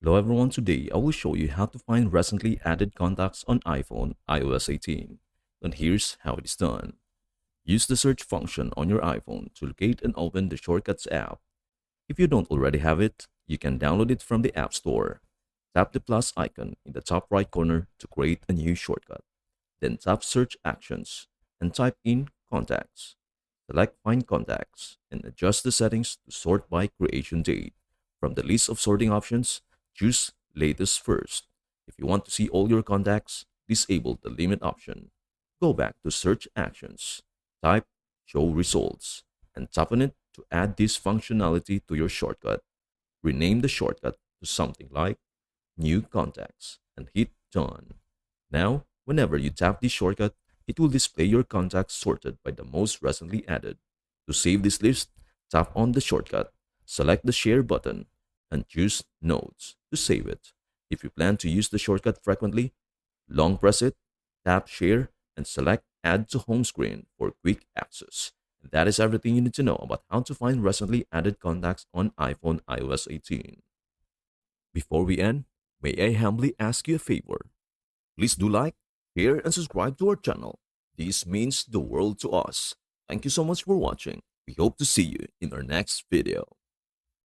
Hello everyone, today I will show you how to find recently added contacts on iPhone iOS 18. And here's how it is done. Use the search function on your iPhone to locate and open the Shortcuts app. If you don't already have it, you can download it from the App Store. Tap the plus icon in the top right corner to create a new shortcut. Then tap Search Actions and type in Contacts. Select Find Contacts and adjust the settings to sort by creation date. From the list of sorting options, choose Latest first. If you want to see all your contacts, disable the limit option. Go back to Search Actions, type Show Results, and tap on it to add this functionality to your shortcut. Rename the shortcut to something like New Contacts and hit Done. Now, whenever you tap this shortcut, it will display your contacts sorted by the most recently added. To save this list, tap on the shortcut, select the Share button, and choose Notes to save it. If you plan to use the shortcut frequently, long press it, tap Share, and select Add to Home Screen for quick access. And that is everything you need to know about how to find recently added contacts on iPhone iOS 18. Before we end, may I humbly ask you a favor? Please do like, share, and subscribe to our channel. This means the world to us. Thank you so much for watching. We hope to see you in our next video.